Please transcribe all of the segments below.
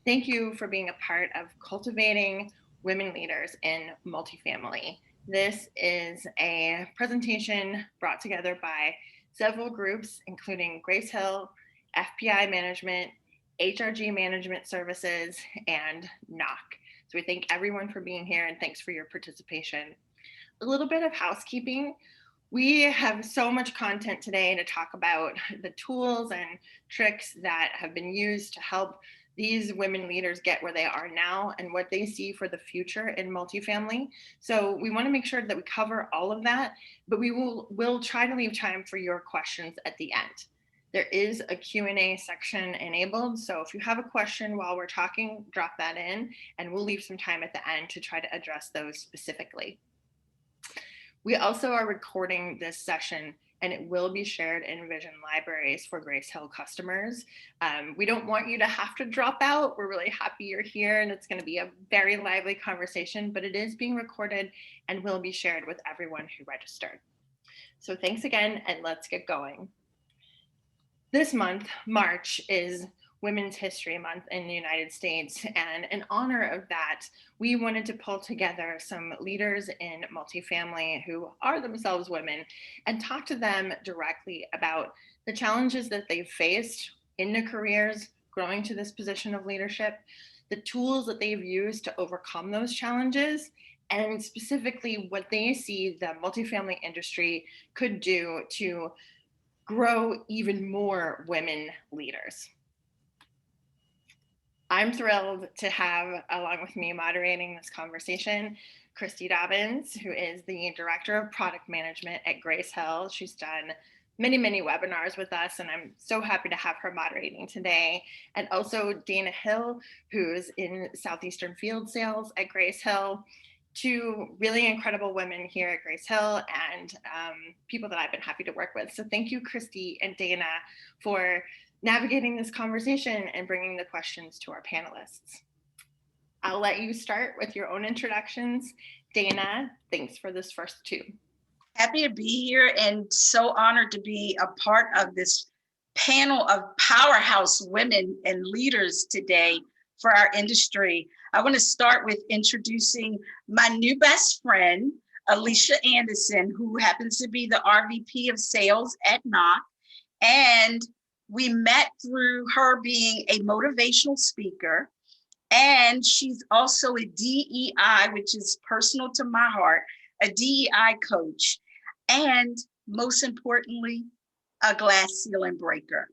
Thank you for being a part of Cultivating Women Leaders in Multifamily. This is a presentation brought together by several groups, including Grace Hill, FPI Management, HRG Management Services, and NOC. So we thank everyone for being here and thanks for your participation. A little bit of housekeeping. We have so much content today to talk about the tools and tricks that have been used to help these women leaders get where they are now and what they see for the future in multifamily. So we want to make sure that we cover all of that, but we'll try to leave time for your questions at the end. There is a Q&A section enabled, so if you have a question while we're talking, drop that in, and we'll leave some time at the end to try to address those specifically. We also are recording this session and it will be shared in Vision Libraries for Grace Hill customers. We don't want you to have to drop out. We're really happy you're here and it's going to be a very lively conversation, but it is being recorded and will be shared with everyone who registered. So thanks again and let's get going. This month, March, is Women's History Month in the United States, and in honor of that, we wanted to pull together some leaders in multifamily who are themselves women and talk to them directly about the challenges that they've faced in their careers, growing to this position of leadership, the tools that they've used to overcome those challenges, and specifically what they see the multifamily industry could do to grow even more women leaders. I'm thrilled to have, along with me moderating this conversation, Christi Dobbins, who is the Director of Product Management at Grace Hill. She's done many webinars with us, and I'm so happy to have her moderating today. And also Dana Hill, who's in Southeastern Field Sales at Grace Hill. Two really incredible women here at Grace Hill and people that I've been happy to work with. So thank you, Christi and Dana, for navigating this conversation and bringing the questions to our panelists. I'll let you start with your own introductions. Dana, thanks for this first two. Happy to be here and so honored to be a part of this panel of powerhouse women and leaders today for our industry. I want to start with introducing my new best friend, Alycia Anderson, who happens to be the RVP of sales at NOC. And we met through her being a motivational speaker. And she's also a DEI, which is personal to my heart, a DEI coach. And most importantly, a glass ceiling breaker.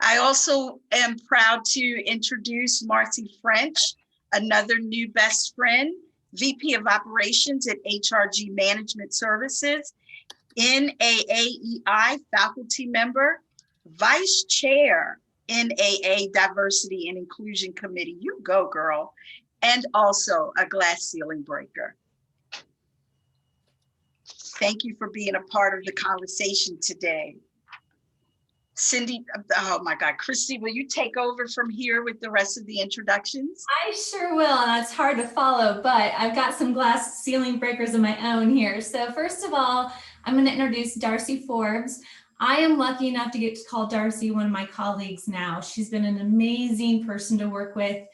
I also am proud to introduce Marci French, another new best friend, VP of Operations at HRG Management Services, NAAEI faculty member, Vice Chair, NAA Diversity and Inclusion Committee. You go, girl. And also a glass ceiling breaker. Thank you for being a part of the conversation today. Cindy, oh my God, Christi, will you take over from here with the rest of the introductions? I sure will, and it's hard to follow, but I've got some glass ceiling breakers of my own here. So first of all, I'm going to introduce Darcey Forbes. I am lucky enough to get to call Darcey one of my colleagues now. She's been an amazing person to work with.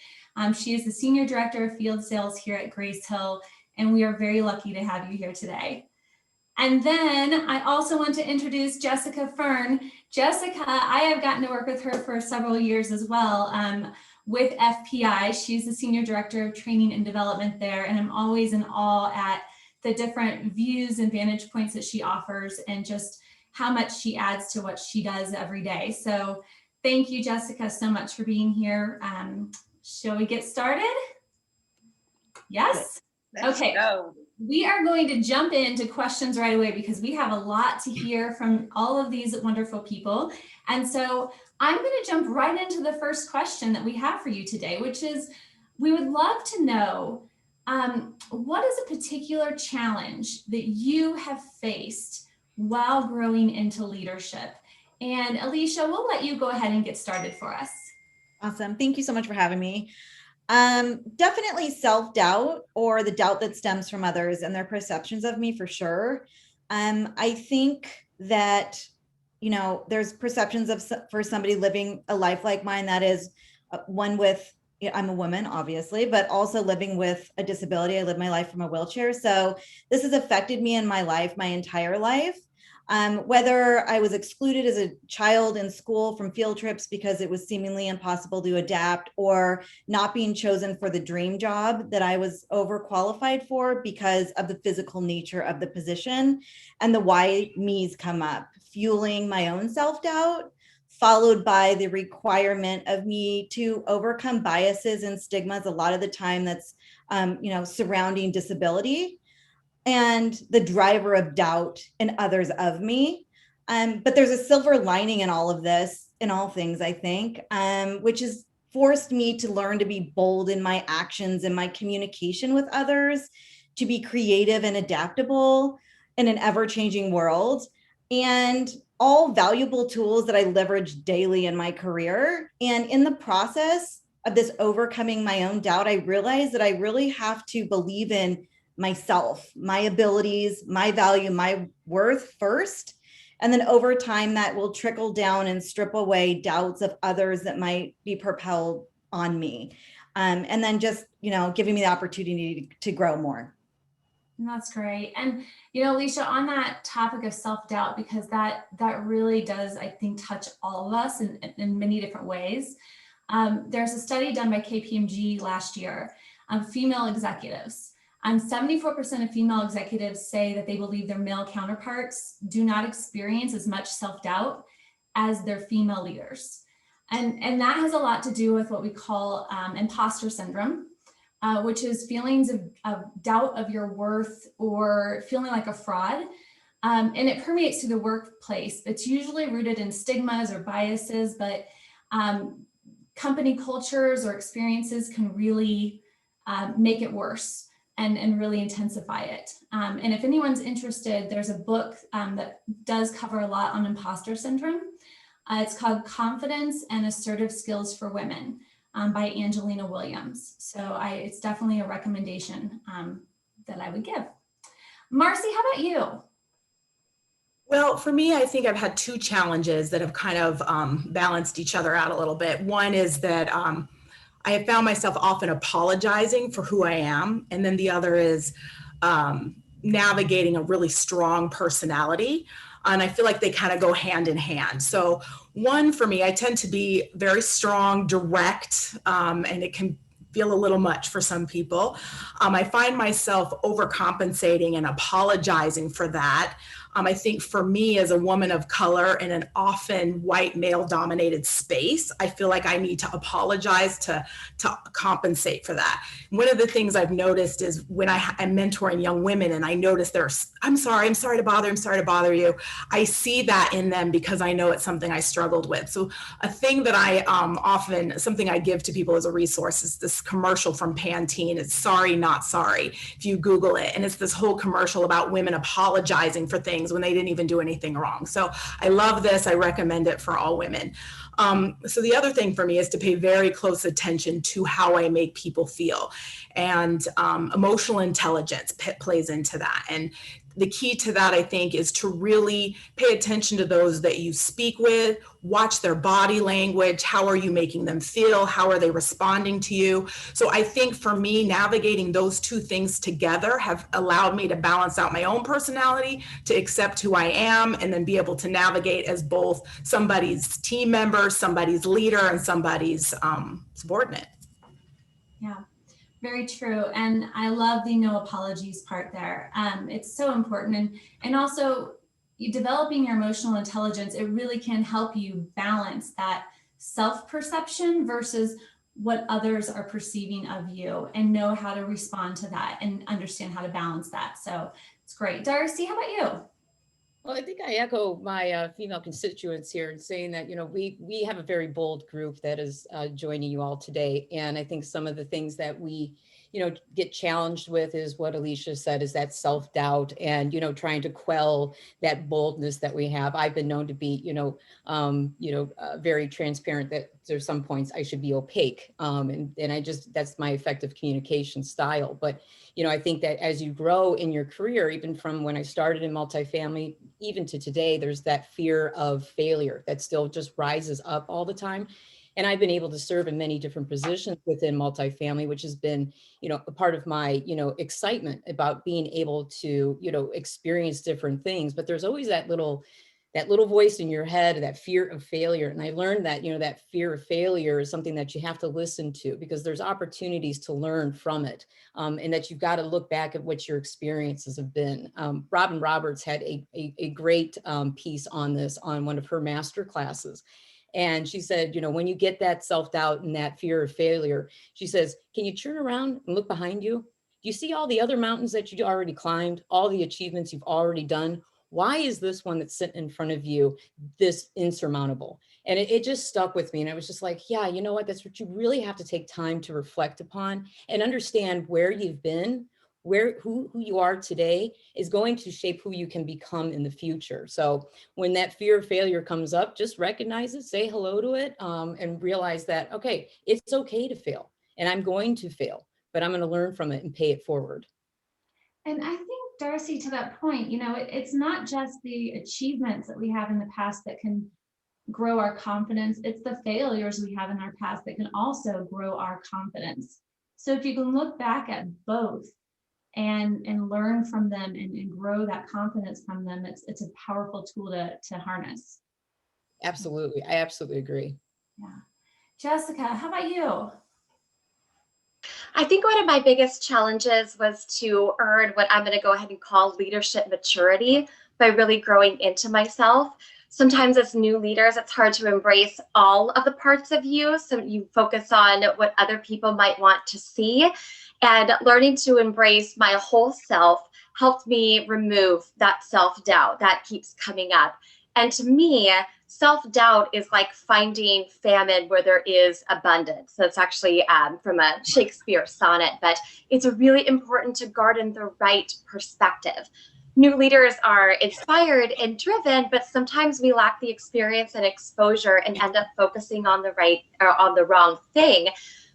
She is the Senior Director of Field Sales here at Grace Hill, and we are very lucky to have you here today. And then I also want to introduce Jessica Fern. Jessica, I have gotten to work with her for several years as well with FPI. She's the Senior Director of Training and Development there, and I'm always in awe at the different views and vantage points that she offers and just how much she adds to what she does every day. So thank you, Jessica, so much for being here. Shall we get started? Yes? Let's okay. Go. We are going to jump into questions right away because we have a lot to hear from all of these wonderful people. And so I'm going to jump right into the first question that we have for you today, which is, we would love to know, what is a particular challenge that you have faced while growing into leadership? And Alycia, we'll let you go ahead and get started for us. Awesome. Thank you so much for having me. Definitely self-doubt, or the doubt that stems from others and their perceptions of me, for sure. I think that, you know, there's perceptions of for somebody living a life like mine that is one with I'm a woman, obviously, but also living with a disability. I live my life from a wheelchair. So this has affected me in my life, my entire life. Whether I was excluded as a child in school from field trips because it was seemingly impossible to adapt, or not being chosen for the dream job that I was overqualified for because of the physical nature of the position, and the why me's come up, fueling my own self-doubt, followed by the requirement of me to overcome biases and stigmas a lot of the time that's surrounding disability, and the driver of doubt in others of me. But there's a silver lining in all of this, in all things, I think, which has forced me to learn to be bold in my actions and my communication with others, to be creative and adaptable in an ever-changing world, and all valuable tools that I leverage daily in my career. And in the process of this overcoming my own doubt, I realized that I really have to believe in myself, my abilities, my value, my worth first. And then over time, that will trickle down and strip away doubts of others that might be propelled on me. And then just, giving me the opportunity to grow more. That's great. And, Alycia, on that topic of self-doubt, because that really does, I think, touch all of us in many different ways. There's a study done by KPMG last year on female executives. 74% of female executives say that they believe their male counterparts do not experience as much self-doubt as their female leaders. And that has a lot to do with what we call imposter syndrome, which is feelings of doubt of your worth or feeling like a fraud. And it permeates through the workplace. It's usually rooted in stigmas or biases, but company cultures or experiences can really make it worse and really intensify it. And if anyone's interested, there's a book that does cover a lot on imposter syndrome. It's called Confidence and Assertive Skills for Women by Angelina Williams. So it's definitely a recommendation that I would give. Marci, how about you? Well, for me, I think I've had two challenges that have kind of balanced each other out a little bit. One is that I have found myself often apologizing for who I am. And then the other is navigating a really strong personality. And I feel like they kind of go hand in hand. So one, for me, I tend to be very strong, direct, and it can feel a little much for some people. I find myself overcompensating and apologizing for that. I think for me as a woman of color in an often white male dominated space, I feel like I need to apologize to compensate for that. One of the things I've noticed is when I'm mentoring young women and I notice I'm sorry to bother you. I see that in them because I know it's something I struggled with. So a thing that I something I give to people as a resource is this commercial from Pantene. It's Sorry, Not Sorry, if you Google it. And it's this whole commercial about women apologizing for things when they didn't even do anything wrong. So I love this. I recommend it for all women. So the other thing for me is to pay very close attention to how I make people feel. And emotional intelligence plays into that. And the key to that, I think, is to really pay attention to those that you speak with, watch their body language. How are you making them feel? How are they responding to you? So I think for me, navigating those two things together have allowed me to balance out my own personality, to accept who I am, and then be able to navigate as both somebody's team member, somebody's leader, and somebody's subordinate. Yeah. Very true. And I love the no apologies part there. It's so important. And also developing your emotional intelligence, it really can help you balance that self-perception versus what others are perceiving of you, and know how to respond to that and understand how to balance that. So it's great. Darcey, how about you? Well, I think I echo my female constituents here in saying that, we have a very bold group that is joining you all today. And I think some of the things that we, get challenged with is what Alycia said, is that self-doubt and, trying to quell that boldness that we have. I've been known to be, very transparent, that there's some points I should be opaque. And that's my effective communication style. But I think that as you grow in your career, even from when I started in multifamily, even to today, there's that fear of failure that still just rises up all the time. And I've been able to serve in many different positions within multifamily, which has been, a part of my, excitement about being able to, experience different things. But there's always that little voice in your head, that fear of failure. And I learned that, that fear of failure is something that you have to listen to, because there's opportunities to learn from it. And that you've got to look back at what your experiences have been. Robin Roberts had a great piece on this on one of her master classes. And she said, when you get that self-doubt and that fear of failure, she says, can you turn around and look behind you? Do you see all the other mountains that you already climbed, all the achievements you've already done? Why is this one that's sitting in front of you this insurmountable? And it just stuck with me. And I was just like, yeah, you know what? That's what you really have to take time to reflect upon and understand where you've been, who you are today is going to shape who you can become in the future. So when that fear of failure comes up, just recognize it, say hello to it, and realize that, okay, it's okay to fail, and I'm going to fail, but I'm going to learn from it and pay it forward. And I think, Darcey, to that point, it's not just the achievements that we have in the past that can grow our confidence. It's the failures we have in our past that can also grow our confidence. So if you can look back at both and learn from them and grow that confidence from them, it's a powerful tool to harness. Absolutely. I absolutely agree. Yeah. Jessica, how about you? I think one of my biggest challenges was to earn what I'm going to go ahead and call leadership maturity by really growing into myself. Sometimes as new leaders, it's hard to embrace all of the parts of you. So you focus on what other people might want to see. And learning to embrace my whole self helped me remove that self-doubt that keeps coming up. And to me, self-doubt is like finding famine where there is abundance. So it's actually from a Shakespeare sonnet, but it's really important to garden the right perspective. New leaders are inspired and driven, but sometimes we lack the experience and exposure and end up focusing on the right or on the wrong thing,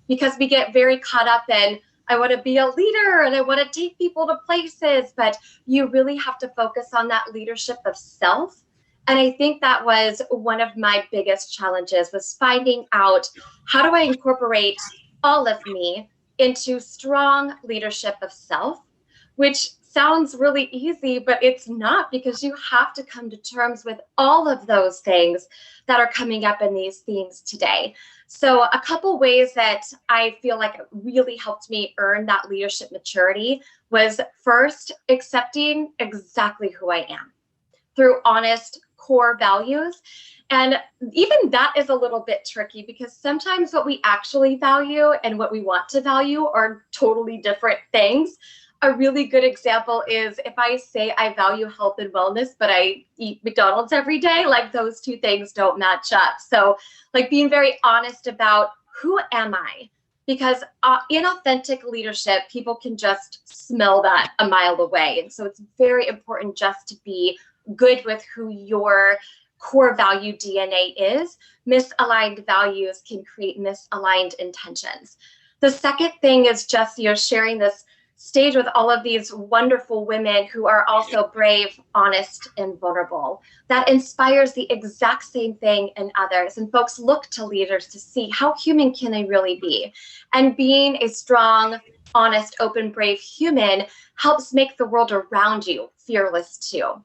because we get very caught up in, I want to be a leader and I want to take people to places, but you really have to focus on that leadership of self. And I think that was one of my biggest challenges, was finding out, how do I incorporate all of me into strong leadership of self, which sounds really easy, but it's not, because you have to come to terms with all of those things that are coming up in these themes today. So a couple ways that I feel like it really helped me earn that leadership maturity was, first, accepting exactly who I am through honest core values. And even that is a little bit tricky, because sometimes what we actually value and what we want to value are totally different things. A really good example is if I say I value health and wellness, but I eat McDonald's every day, like those two things don't match up. So like being very honest about, who am I? Because in authentic leadership, people can just smell that a mile away. And so it's very important just to be good with who your core value DNA is. Misaligned values can create misaligned intentions. The second thing is just, sharing this stage with all of these wonderful women who are also brave, honest, and vulnerable. That inspires the exact same thing in others. And folks look to leaders to see, how human can they really be? And being a strong, honest, open, brave human helps make the world around you fearless too.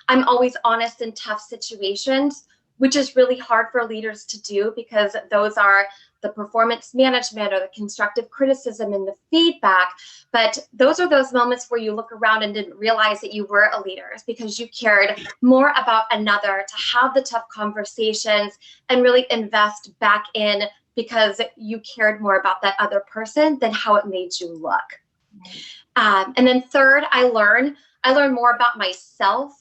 I'm always honest in tough situations, which is really hard for leaders to do, because those are the performance management or the constructive criticism and the feedback. But those are those moments where you look around and didn't realize that you were a leader, because you cared more about another, to have the tough conversations and really invest back in, because you cared more about that other person than how it made you look. And then third, I learn more about myself,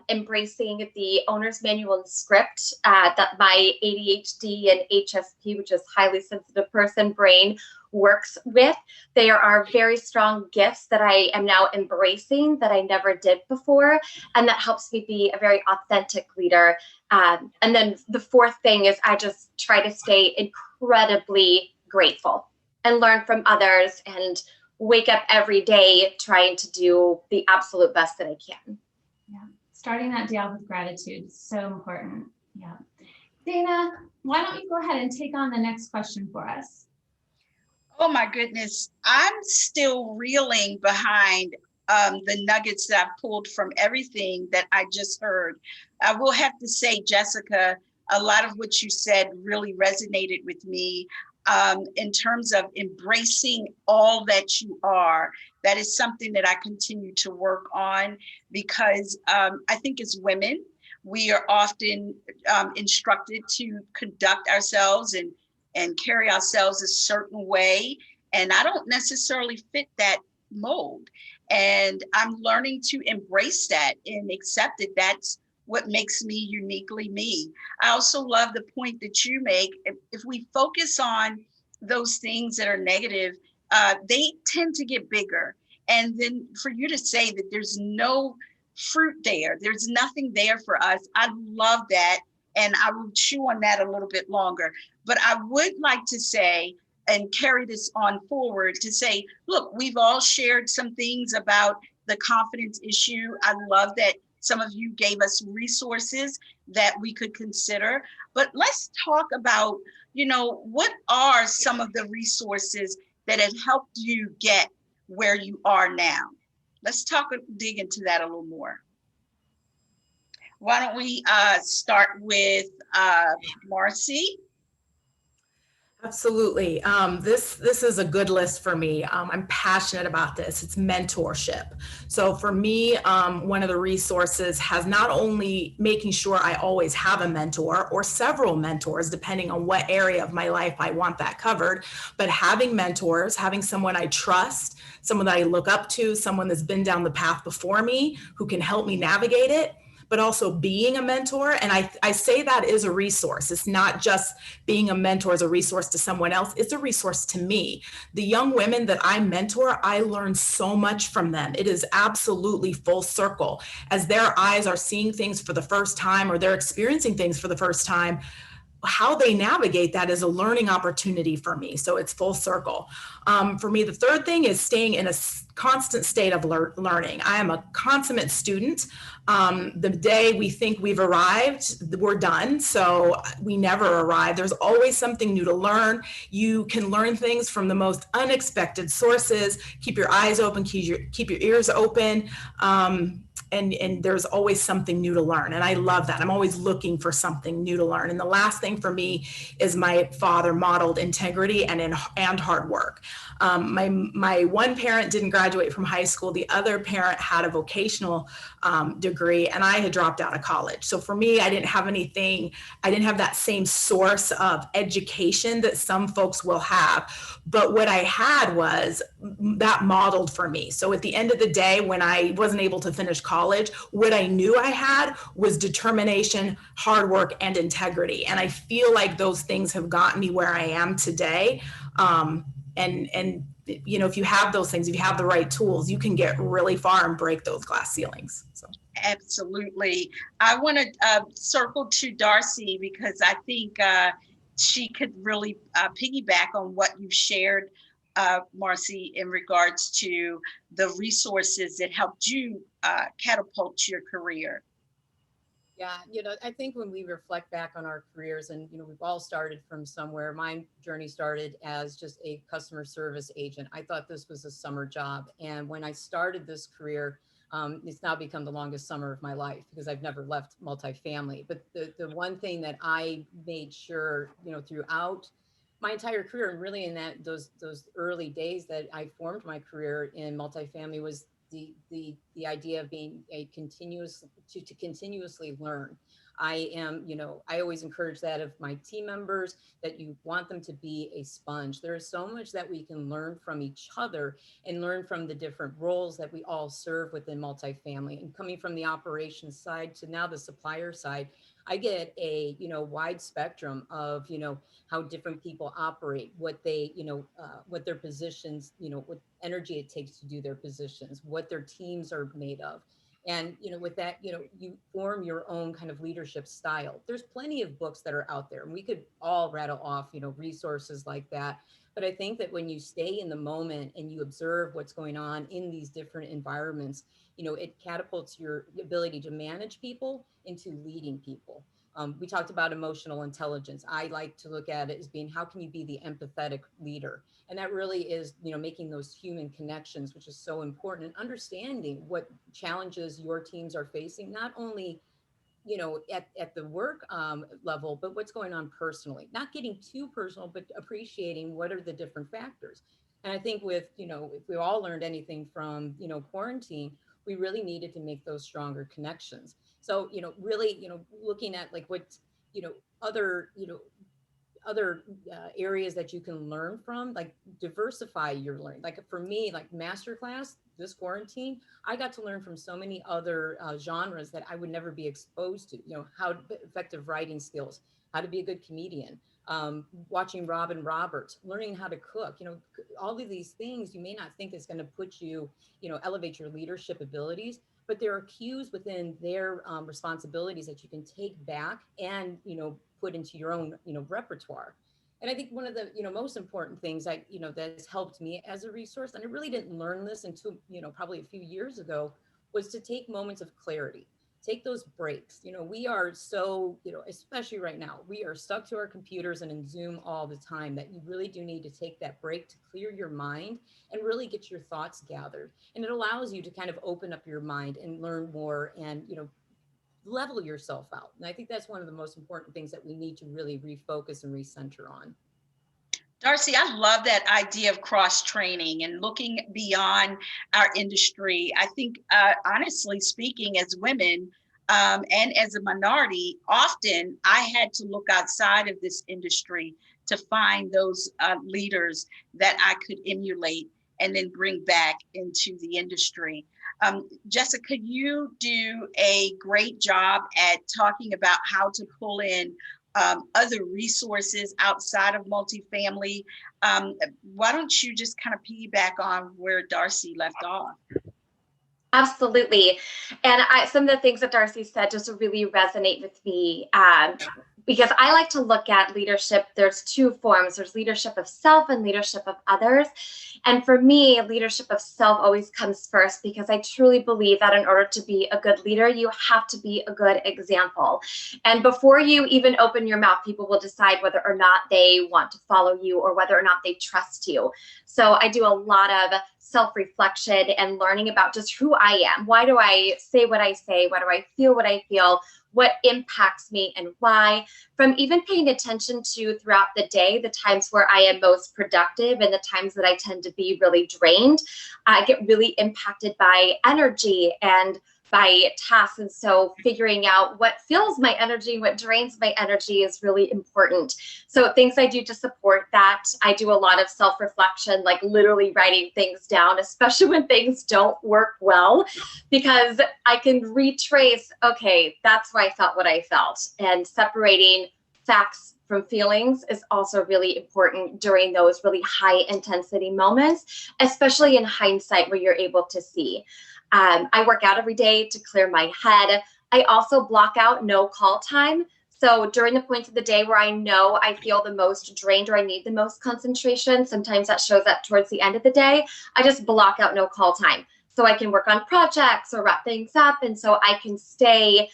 embracing the owner's manual and script that my ADHD and HSP, which is highly sensitive person brain, works with. They are very strong gifts that I am now embracing that I never did before. And that helps me be a very authentic leader. And then the fourth thing is, I just try to stay incredibly grateful and learn from others, and wake up every day trying to do the absolute best that I can. Yeah, starting that day off with gratitude is so important. Yeah. Dana, why don't you go ahead and take on the next question for us? Oh my goodness, I'm still reeling behind the nuggets that I've pulled from everything that I just heard. I will have to say, Jessica, a lot of what you said really resonated with me in terms of embracing all that you are. That is something that I continue to work on because I think as women, we are often instructed to conduct ourselves and carry ourselves a certain way. And I don't necessarily fit that mold. And I'm learning to embrace that and accept that that's what makes me uniquely me. I also love the point that you make. If we focus on those things that are negative, they tend to get bigger. And then for you to say that there's no fruit there, there's nothing there for us, I love that. And I will chew on that a little bit longer. But I would like to say, and carry this on forward, to say, look, we've all shared some things about the confidence issue. I love that some of you gave us resources that we could consider. But let's talk about, what are some of the resources that have helped you get where you are now? Let's dig into that a little more. Why don't we start with Marci? Absolutely. This is a good list for me. I'm passionate about this. It's mentorship. So for me, one of the resources has not only making sure I always have a mentor or several mentors, depending on what area of my life I want that covered, but having mentors, having someone I trust, someone that I look up to, someone that's been down the path before me who can help me navigate it, but also being a mentor. And I say that is a resource. It's not just being a mentor as a resource to someone else. It's a resource to me. The young women that I mentor, I learn so much from them. It is absolutely full circle. As their eyes are seeing things for the first time or they're experiencing things for the first time, how they navigate that is a learning opportunity for me. So it's full circle. For me, the third thing is staying in a constant state of learning. I am a consummate student. The day we think we've arrived, we're done. So we never arrive. There's always something new to learn. You can learn things from the most unexpected sources. Keep your eyes open, keep your ears open. And there's always something new to learn. And I love that. I'm always looking for something new to learn. And the last thing for me is my father modeled integrity and hard work. My one parent didn't graduate from high school. The other parent had a vocational degree, and I had dropped out of college. So for me, I didn't have that same source of education that some folks will have. But what I had was that modeled for me. So at the end of the day, when I wasn't able to finish college, what I knew I had was determination, hard work, and integrity. And I feel like those things have gotten me where I am today. And if you have those things, if you have the right tools, you can get really far and break those glass ceilings. So. Absolutely. I want to circle to Darcey because I think she could really piggyback on what you've shared, Marci, in regards to the resources that helped you catapult your career. Yeah, I think when we reflect back on our careers and, we've all started from somewhere. My journey started as just a customer service agent. I thought this was a summer job. And when I started this career, it's now become the longest summer of my life because I've never left multifamily. But the one thing that I made sure, throughout my entire career and really in those early days that I formed my career in multifamily was the idea of being a to continuously learn. I always encourage that of my team members, that you want them to be a sponge. There is so much that we can learn from each other and learn from the different roles that we all serve within multifamily. And coming from the operations side to now the supplier side, I get a wide spectrum of how different people operate, what they what their positions, what energy it takes to do their positions, what their teams are made of. And with that, you form your own kind of leadership style. There's plenty of books that are out there, and we could all rattle off resources like that. But I think that when you stay in the moment and you observe what's going on in these different environments, it catapults your ability to manage people into leading people. We talked about emotional intelligence. I like to look at it as being, how can you be the empathetic leader? And that really is, making those human connections, which is so important, and understanding what challenges your teams are facing, not only at the work level, but what's going on personally, not getting too personal, but appreciating what are the different factors. And I think with, if we all learned anything from, quarantine, we really needed to make those stronger connections. So, really, looking at like what, other, other areas that you can learn from, like diversify your learning. Like for me, like masterclass this quarantine, I got to learn from so many other genres that I would never be exposed to. How effective writing skills, how to be a good comedian, watching Robin Roberts, learning how to cook. All of these things you may not think is going to put you, elevate your leadership abilities, but there are cues within their responsibilities that you can take back and, put into your own, repertoire. And I think one of the, most important things that has helped me as a resource, and I really didn't learn this until, probably a few years ago, was to take moments of clarity, take those breaks. We are so, especially right now, we are stuck to our computers and in Zoom all the time, that you really do need to take that break to clear your mind and really get your thoughts gathered. And it allows you to kind of open up your mind and learn more and, level yourself out. And I think that's one of the most important things that we need to really refocus and recenter on. Darcey, I love that idea of cross-training and looking beyond our industry. I think, honestly speaking, as women and as a minority, often I had to look outside of this industry to find those leaders that I could emulate and then bring back into the industry. Jessica, you do a great job at talking about how to pull in other resources outside of multifamily. Why don't you just kind of piggyback on where Darcey left off? Absolutely. And some of the things that Darcey said just really resonate with me because I like to look at leadership. There's two forms. There's leadership of self and leadership of others. And for me, leadership of self always comes first, because I truly believe that in order to be a good leader, you have to be a good example. And before you even open your mouth, people will decide whether or not they want to follow you or whether or not they trust you. So I do a lot of self-reflection and learning about just who I am. Why do I say what I say? Why do I feel what I feel? What impacts me and why? From even paying attention to throughout the day, the times where I am most productive and the times that I tend to be really drained, I get really impacted by energy and by tasks. And so figuring out what fills my energy, what drains my energy is really important. So things I do to support that, I do a lot of self-reflection, like literally writing things down, especially when things don't work well, because I can retrace, okay, that's why I felt what I felt. And separating facts from feelings is also really important during those really high intensity moments, especially in hindsight where you're able to see. I work out every day to clear my head. I also block out no call time. So during the points of the day where I know I feel the most drained or I need the most concentration, sometimes that shows up towards the end of the day, I just block out no call time. So I can work on projects or wrap things up. And so I can stay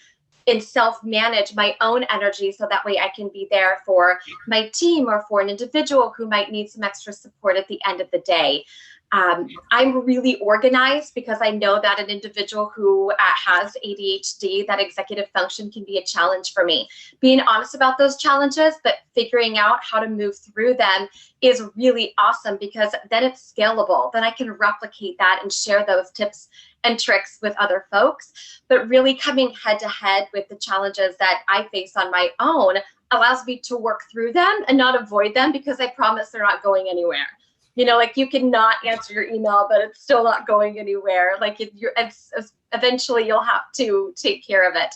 and self-manage my own energy, so that way I can be there for my team or for an individual who might need some extra support at the end of the day. I'm really organized because I know that an individual who has ADHD, that executive function can be a challenge for me. Being honest about those challenges, but figuring out how to move through them is really awesome, because then it's scalable. Then I can replicate that and share those tips and tricks with other folks. But really coming head to head with the challenges that I face on my own allows me to work through them and not avoid them, because I promise they're not going anywhere. You know, like you cannot answer your email, but it's still not going anywhere. Like eventually you'll have to take care of it.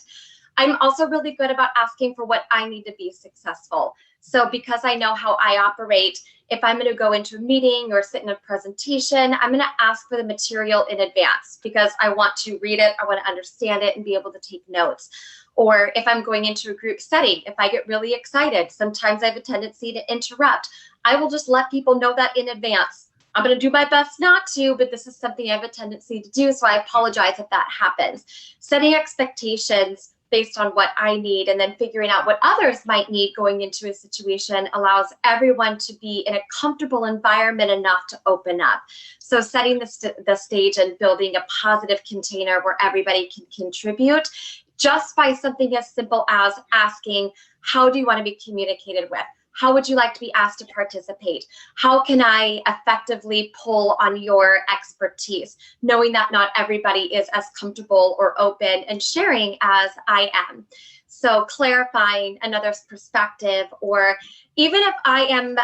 I'm also really good about asking for what I need to be successful. So because I know how I operate, if I'm going to go into a meeting or sit in a presentation, I'm going to ask for the material in advance, because I want to read it, I want to understand it and be able to take notes. Or if I'm going into a group setting, if I get really excited, sometimes I have a tendency to interrupt. I will just let people know that in advance. I'm going to do my best not to, but this is something I have a tendency to do, so I apologize if that happens. Setting expectations based on what I need, and then figuring out what others might need going into a situation allows everyone to be in a comfortable environment enough to open up. So setting the stage and building a positive container where everybody can contribute just by something as simple as asking, how do you want to be communicated with? How would you like to be asked to participate? How can I effectively pull on your expertise, knowing that not everybody is as comfortable or open and sharing as I am? So clarifying another's perspective, or even if I am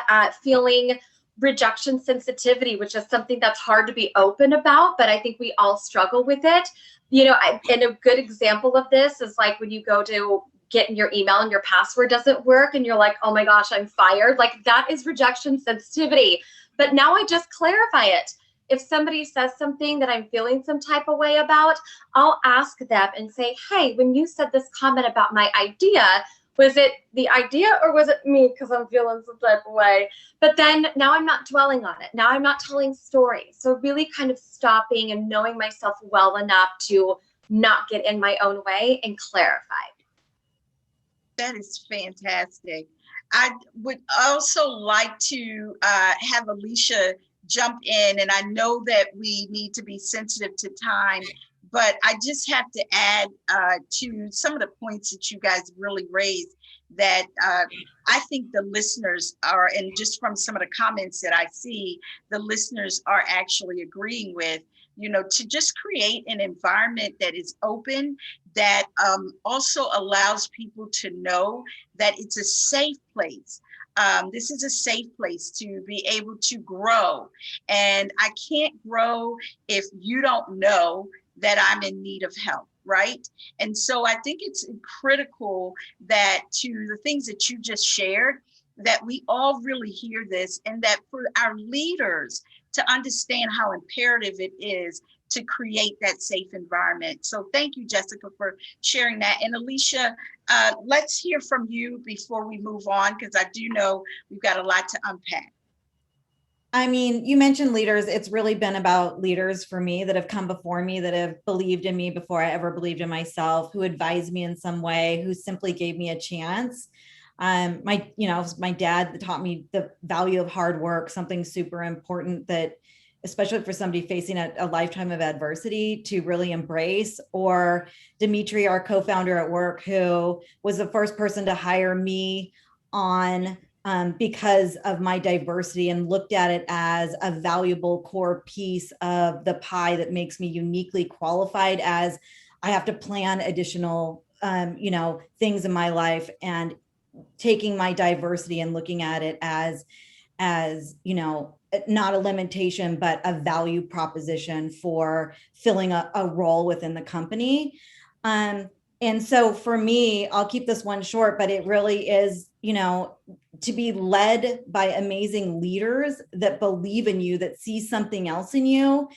feeling rejection sensitivity, which is something that's hard to be open about, but I think we all struggle with it. You know, and a good example of this is like when you go to get in your email and your password doesn't work and you're like, oh my gosh, I'm fired. Like that is rejection sensitivity. But now I just clarify it. If somebody says something that I'm feeling some type of way about, I'll ask them and say, hey, when you said this comment about my idea, was it the idea or was it me because I'm feeling some type of way? But then now I'm not dwelling on it. Now I'm not telling stories. So really kind of stopping and knowing myself well enough to not get in my own way and clarify. That is fantastic. I would also like to have Alycia jump in, and I know that we need to be sensitive to time, but I just have to add to some of the points that you guys really raised that I think the listeners are, and just from some of the comments that I see, the listeners are actually agreeing with, you know, to just create an environment that is open, that also allows people to know that it's a safe place. This is a safe place to be able to grow. And I can't grow if you don't know that I'm in need of help, right? And so I think it's critical that to the things that you just shared, that we all really hear this, and that for our leaders to understand how imperative it is to create that safe environment. So thank you, Jessica, for sharing that. And Alycia, let's hear from you before we move on, because I do know we've got a lot to unpack. I mean, you mentioned leaders. It's really been about leaders for me that have come before me, that have believed in me before I ever believed in myself, who advised me in some way, who simply gave me a chance. My dad taught me the value of hard work, something super important that, especially for somebody facing a lifetime of adversity, to really embrace. Or Dimitri, our co-founder at work, who was the first person to hire me on because of my diversity, and looked at it as a valuable core piece of the pie that makes me uniquely qualified, as I have to plan additional, things in my life, and taking my diversity and looking at it as not a limitation, but a value proposition for filling a role within the company. And so for me, I'll keep this one short, but it really is, to be led by amazing leaders that believe in you, that see something else in you.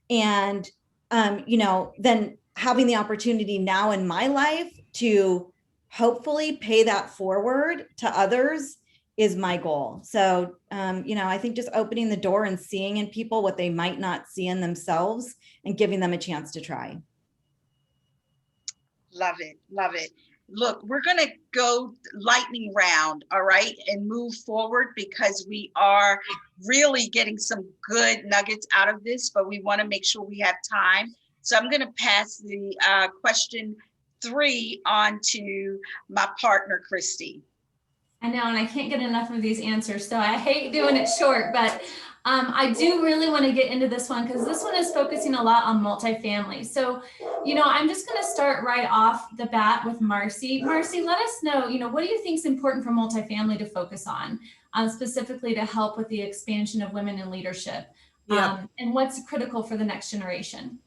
And, then having the opportunity now in my life to hopefully pay that forward to others is my goal. So, I think just opening the door and seeing in people what they might not see in themselves, and giving them a chance to try. Love it. Love it. Look, we're going to go lightning round, all right, and move forward, because we are really getting some good nuggets out of this, but we want to make sure we have time. So I'm going to pass the question 3 on to my partner, Christi. I know, and I can't get enough of these answers, so I hate doing it short, but I do really want to get into this one, because this one is focusing a lot on multifamily. So, I'm just going to start right off the bat with Marci. Marci, let us know, what do you think is important for multifamily to focus on, specifically to help with the expansion of women in leadership, and what's critical for the next generation?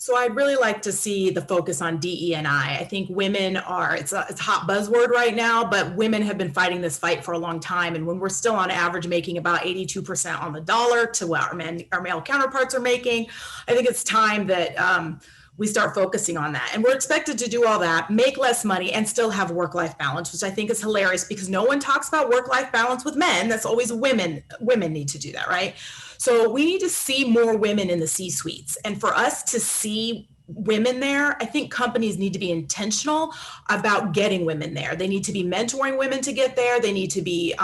So I'd really like to see the focus on DE&I. I think women are, it's a hot buzzword right now, but women have been fighting this fight for a long time. And when we're still on average making about 82% on the dollar to what our male counterparts are making, I think it's time that we start focusing on that. And we're expected to do all that, make less money, and still have work-life balance, which I think is hilarious, because no one talks about work-life balance with men. That's always women. Women need to do that, right? So we need to see more women in the C-suites. And for us to see women there. I think companies need to be intentional about getting women there. They need to be mentoring women to get there. They need to be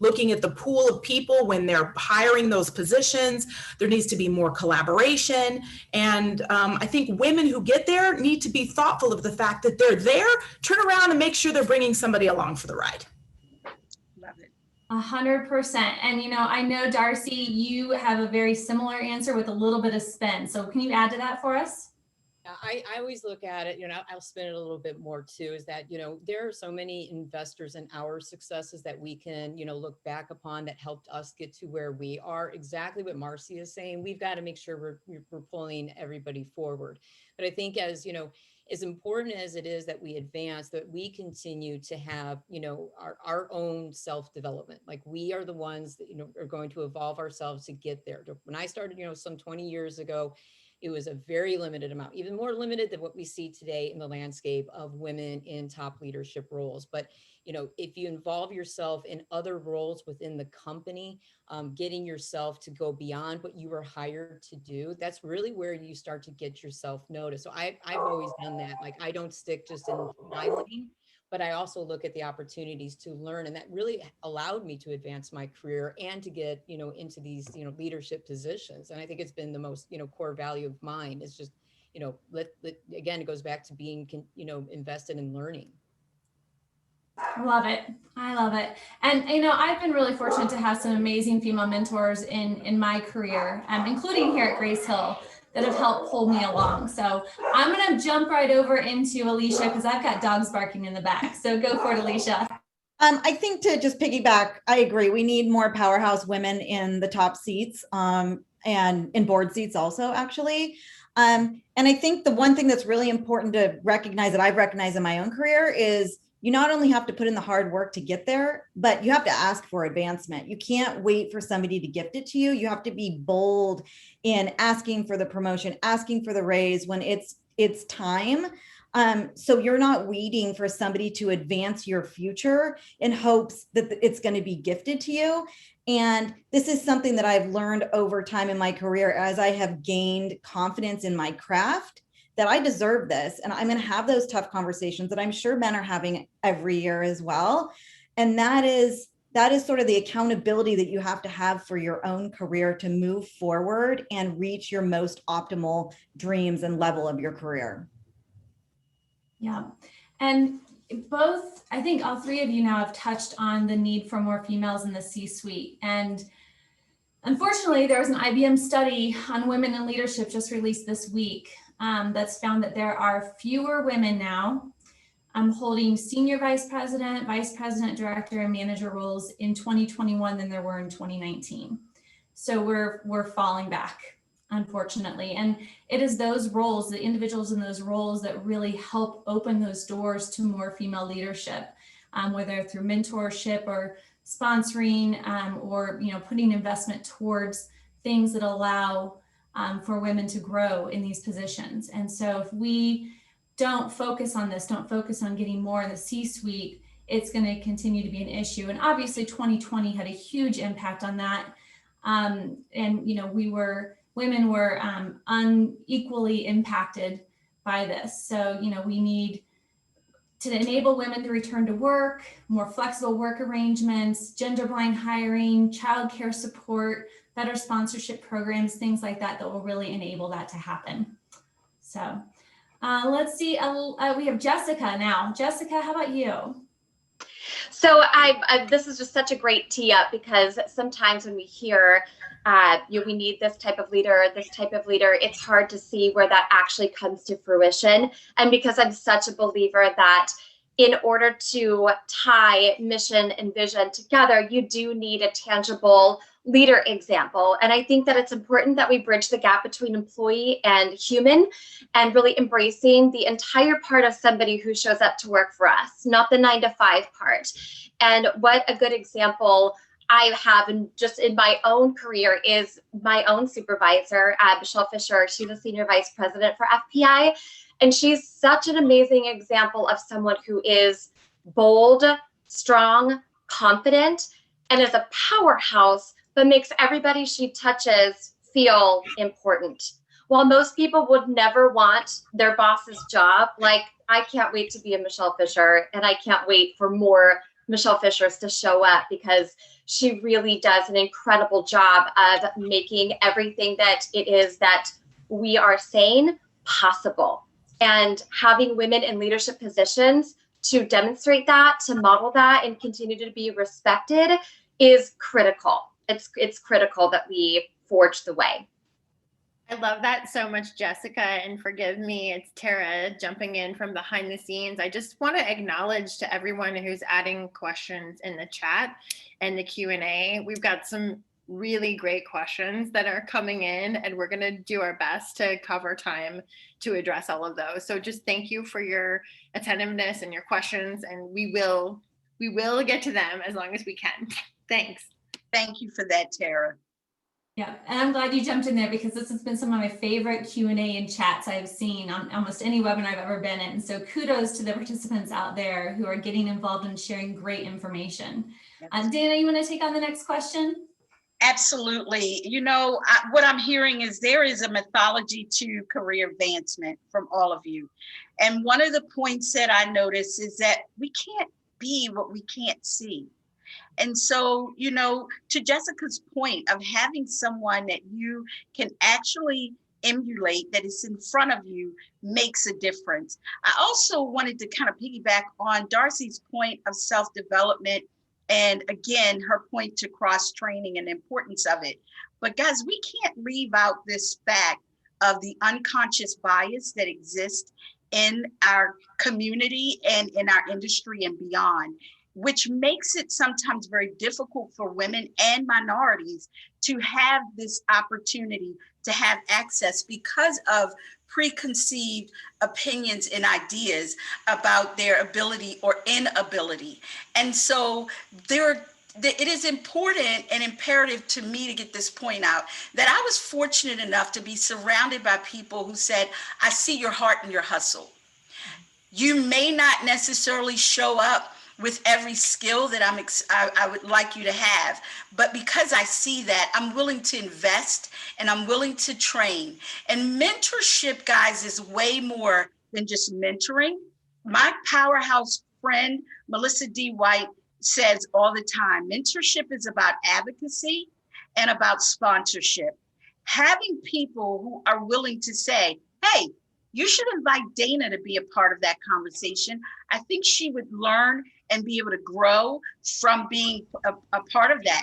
looking at the pool of people when they're hiring those positions. There needs to be more collaboration. And I think women who get there need to be thoughtful of the fact that they're there, turn around and make sure they're bringing somebody along for the ride. Love it. 100%. And, you know, I know, Darcey, you have a very similar answer with a little bit of spin. So can you add to that for us? I always look at it, you know, I'll spin it a little bit more too, is that, you know, there are so many investors in our successes that we can, you know, look back upon that helped us get to where we are. Exactly what Marci is saying. We've got to make sure we're pulling everybody forward. But I think, as you know, as important as it is that we advance, that we continue to have, you know, our own self-development. Like, we are the ones that, you know, are going to evolve ourselves to get there. When I started, you know, some 20 years ago, it was a very limited amount, even more limited than what we see today in the landscape of women in top leadership roles. But, you know, if you involve yourself in other roles within the company, getting yourself to go beyond what you were hired to do, that's really where you start to get yourself noticed. So I've always done that. Like, I don't stick just in my lane, but I also look at the opportunities to learn. And that really allowed me to advance my career and to get, you know, into these, you know, leadership positions. And I think it's been the most, you know, core value of mine is just, you know, again, it goes back to being, you know, invested in learning. Love it. I love it. And, you know, I've been really fortunate to have some amazing female mentors in my career, including here at Grace Hill, that have helped pull me along. So I'm going to jump right over into Alycia because I've got dogs barking in the back. So go for it, Alycia. I think, to just piggyback, I agree. We need more powerhouse women in the top seats, and in board seats also, actually. And I think the one thing that's really important to recognize, that I've recognized in my own career, is you not only have to put in the hard work to get there, but you have to ask for advancement. You can't wait for somebody to gift it to you. You have to be bold in asking for the promotion, asking for the raise when it's time. So you're not waiting for somebody to advance your future in hopes that it's going to be gifted to you. And this is something that I've learned over time in my career as I have gained confidence in my craft, that I deserve this. And I'm going to have those tough conversations that I'm sure men are having every year as well. And that is sort of the accountability that you have to have for your own career to move forward and reach your most optimal dreams and level of your career. Yeah. And both, I think all three of you now have touched on the need for more females in the C-suite. And unfortunately, there was an IBM study on women in leadership just released this week that's found that there are fewer women now holding senior vice president, director, and manager roles in 2021 than there were in 2019. So we're falling back, unfortunately. And it is those roles, the individuals in those roles, that really help open those doors to more female leadership, whether through mentorship or sponsoring, or, you know, putting investment towards things that allow for women to grow in these positions. And so if we don't focus on this, don't focus on getting more in the C-suite, it's going to continue to be an issue. And obviously 2020 had a huge impact on that. And, you know, women were unequally impacted by this. So, you know, we need to enable women to return to work, more flexible work arrangements, gender blind hiring, childcare support, better sponsorship programs, things like that, that will really enable that to happen. So let's see, we have Jessica now. Jessica, how about you? So this is just such a great tee up, because sometimes when we hear we need this type of leader, it's hard to see where that actually comes to fruition. And because I'm such a believer that in order to tie mission and vision together, you do need a tangible leader example. And I think that it's important that we bridge the gap between employee and human, and really embracing the entire part of somebody who shows up to work for us, not the 9-to-5 part. And what a good example I have just in my own career is my own supervisor, Michelle Fisher. She's a senior vice president for FPI. And she's such an amazing example of someone who is bold, strong, confident, and is a powerhouse, but makes everybody she touches feel important. while most people would never want their boss's job, like I can't wait to be a Michelle Fisher, and I can't wait for more Michelle Fishers to show up, because she really does an incredible job of making everything that it is that we are saying possible. And having women in leadership positions to demonstrate that, to model that, and continue to be respected is critical. It's critical that we forge the way. I love that so much, Jessica, and forgive me, it's Tara jumping in from behind the scenes. I just want to acknowledge to everyone who's adding questions in the chat and the Q&A. We've got some really great questions that are coming in, and we're going to do our best to cover time to address all of those. So just thank you for your attentiveness and your questions, and we will get to them as long as we can. Thanks. Thank you for that, Tara. Yeah, and I'm glad you jumped in there, because this has been some of my favorite Q&A and chats I've seen on almost any webinar I've ever been in. So kudos to the participants out there who are getting involved and sharing great information. Dana, you want to take on the next question? Absolutely. You know, what I'm hearing is there is a mythology to career advancement from all of you. And one of the points that I notice is that we can't be what we can't see. And so, you know, to Jessica's point of having someone that you can actually emulate, that is in front of you, makes a difference. I also wanted to kind of piggyback on Darcey's point of self-development, and again, her point to cross-training and the importance of it. But guys, we can't leave out this fact of the unconscious bias that exists in our community and in our industry and beyond, which makes it sometimes very difficult for women and minorities to have this opportunity to have access because of preconceived opinions and ideas about their ability or inability. And so it is important and imperative to me to get this point out that I was fortunate enough to be surrounded by people who said, I see your heart and your hustle. You may not necessarily show up with every skill that I would like you to have, but because I see that, I'm willing to invest and I'm willing to train. And mentorship, guys, is way more than just mentoring. My powerhouse friend, Melissa D. White, says all the time, mentorship is about advocacy and about sponsorship. Having people who are willing to say, hey, you should invite Dana to be a part of that conversation. I think she would learn and be able to grow from being a part of that.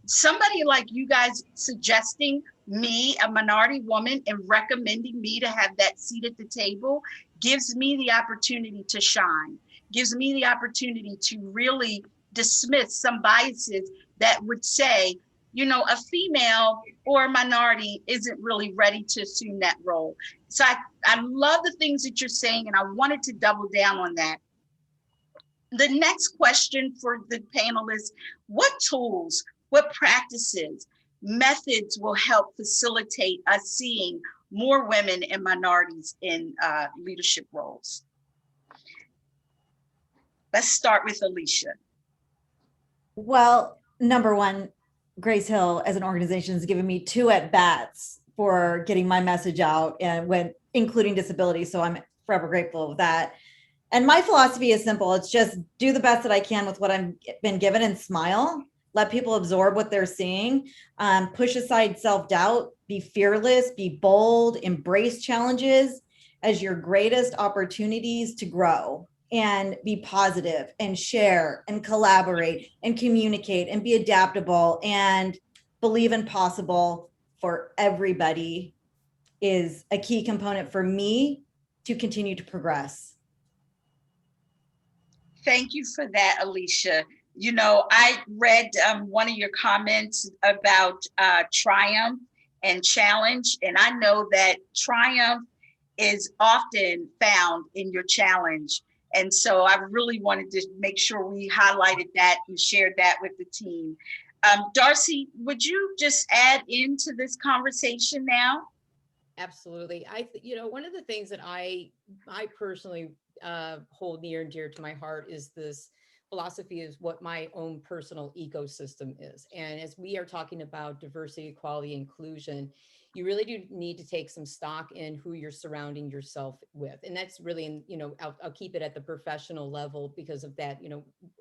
Somebody like you guys suggesting me, a minority woman, and recommending me to have that seat at the table gives me the opportunity to shine, gives me the opportunity to really dismiss some biases that would say, you know, a female or a minority isn't really ready to assume that role. So I love the things that you're saying, and I wanted to double down on that. The next question for the panelists, what tools, what practices, methods will help facilitate us seeing more women and minorities in leadership roles? Let's start with Alycia. Well, number one, Grace Hill as an organization has given me 2 at-bats for getting my message out, and when including disability. So I'm forever grateful of that. And my philosophy is simple. It's just do the best that I can with what I've been given and smile. Let people absorb what they're seeing. Push aside self-doubt. Be fearless. Be bold. Embrace challenges as your greatest opportunities to grow. And be positive and share and collaborate and communicate and be adaptable and believe in possible for everybody is a key component for me to continue to progress. Thank you for that, Alycia. You know, I read one of your comments about triumph and challenge, and I know that triumph is often found in your challenge. And so I really wanted to make sure we highlighted that and shared that with the team. Darcey, would you just add into this conversation now? Absolutely. You know, one of the things that I personally hold near and dear to my heart is this philosophy is what my own personal ecosystem is. And as we are talking about diversity, equality, inclusion, you really do need to take some stock in who you're surrounding yourself with. And that's really, I'll keep it at the professional level because of that,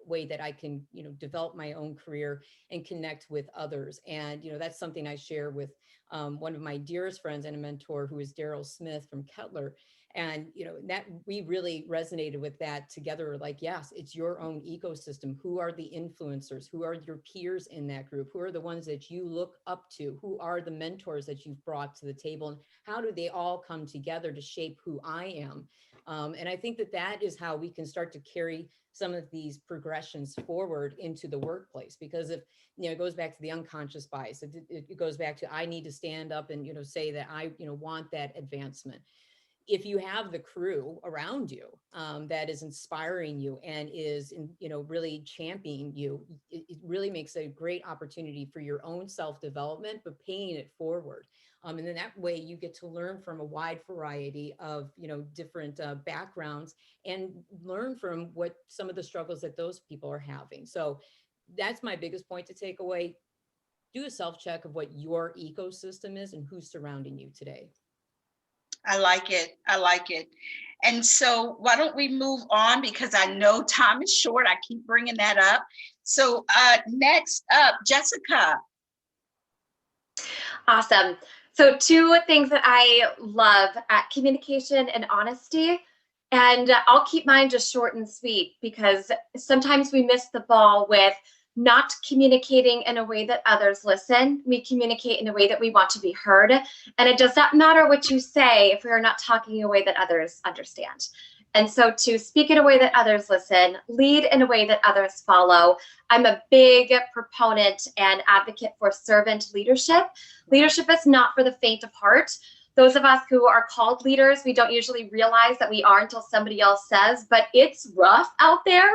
way that I can, develop my own career and connect with others. And, that's something I share with one of my dearest friends and a mentor, who is Daryl Smith from Kettler. And, that we really resonated with that together. Like, yes, it's your own ecosystem. Who are the influencers? Who are your peers in that group? Who are the ones that you look up to? Who are the mentors that you've brought to the table? And how do they all come together to shape who I am? And I think that is how we can start to carry some of these progressions forward into the workplace. Because if, it goes back to the unconscious bias, it goes back to, I need to stand up and, say that I, want that advancement. If you have the crew around you that is inspiring you and is, really championing you, it really makes a great opportunity for your own self-development, but paying it forward. And then that way you get to learn from a wide variety of, different backgrounds and learn from what some of the struggles that those people are having. So that's my biggest point to take away. Do a self-check of what your ecosystem is and who's surrounding you today. I like it. I like it. And so why don't we move on, because I know time is short. I keep bringing that up. So next up, Jessica. Awesome. So 2 things that I love at communication and honesty, and I'll keep mine just short and sweet, because sometimes we miss the ball with not communicating in a way that others listen. We communicate in a way that we want to be heard. And it does not matter what you say if we are not talking in a way that others understand. And so to speak in a way that others listen, lead in a way that others follow. I'm a big proponent and advocate for servant leadership. Leadership is not for the faint of heart. Those of us who are called leaders, we don't usually realize that we are until somebody else says, but it's rough out there.